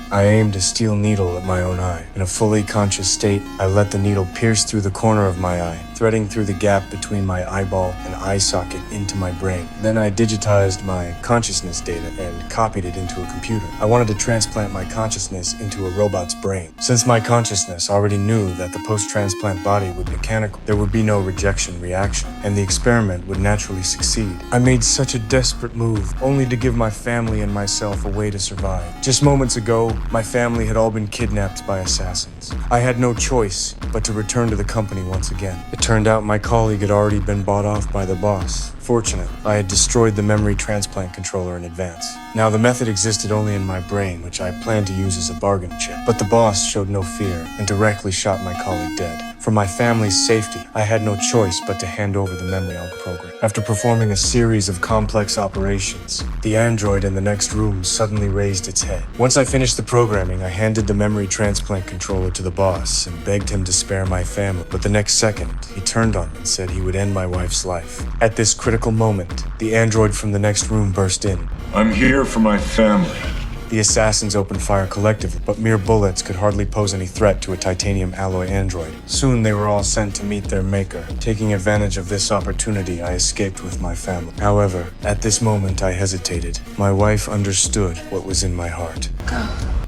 I aimed a steel needle at my own eye. In a fully conscious state, I let the needle pierce through the corner of my eye, threading through the gap between my eyeball and eye socket into my brain. Then I digitized my consciousness data and copied it into a computer. I wanted to transplant my consciousness into a robot's brain. Since my consciousness already knew that the post-transplant body would be mechanical, there would be no rejection reaction, and the experiment would naturally succeed. I made such a desperate move, only to give my family and myself a way to survive. Just moments ago, my family had all been kidnapped by assassins. I had no choice but to return to the company once again. It turned out my colleague had already been bought off by the boss. Fortunately, I had destroyed the memory transplant controller in advance. Now, the method existed only in my brain, which I planned to use as a bargain chip. But the boss showed no fear and directly shot my colleague dead. For my family's safety, I had no choice but to hand over the memory alg program. After performing a series of complex operations, the android in the next room suddenly raised its head. Once I finished the programming, I handed the memory transplant controller to the boss and begged him to spare my family. But the next second, he turned on me and said he would end my wife's life. At this critical moment, the android from the next room burst in. I'm here for my family. The assassins opened fire collectively, but mere bullets could hardly pose any threat to a titanium alloy android. Soon they were all sent to meet their maker. Taking advantage of this opportunity, I escaped with my family. However, at this moment I hesitated. My wife understood what was in my heart.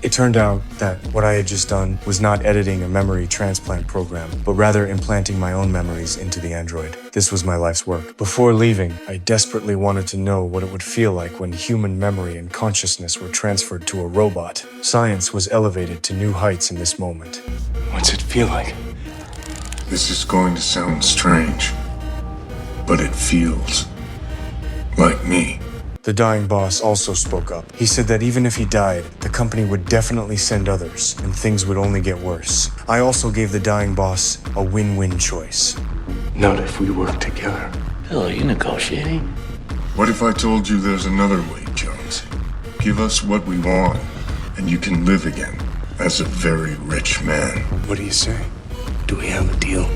It turned out that what I had just done was not editing a memory transplant program, but rather implanting my own memories into the android. This was my life's work. Before leaving, I desperately wanted to know what it would feel like when human memory and consciousness were transferred to a robot. Science was elevated to new heights in this moment. What's it feel like? This is going to sound strange, but it feels like me. The dying boss also spoke up. He said that even if he died, the company would definitely send others, and things would only get worse. I also gave the dying boss a win-win choice. Not if we work together. Bill, are you negotiating? What if I told you there's another way, Jones? Give us what we want, and you can live again as a very rich man. What do you say? Do we have a deal?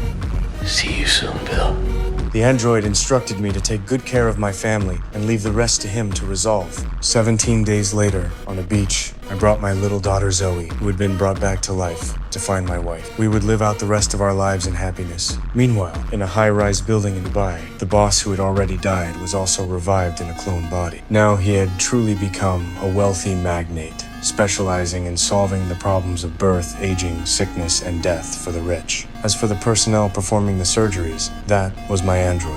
See you soon, Bill. The android instructed me to take good care of my family and leave the rest to him to resolve. 17 days later, on a beach, I brought my little daughter Zoe, who had been brought back to life, to find my wife. We would live out the rest of our lives in happiness. Meanwhile, in a high-rise building in Dubai, the boss who had already died was also revived in a clone body. Now he had truly become a wealthy magnate, specializing in solving the problems of birth, aging, sickness, and death for the rich. As for the personnel performing the surgeries, that was my android.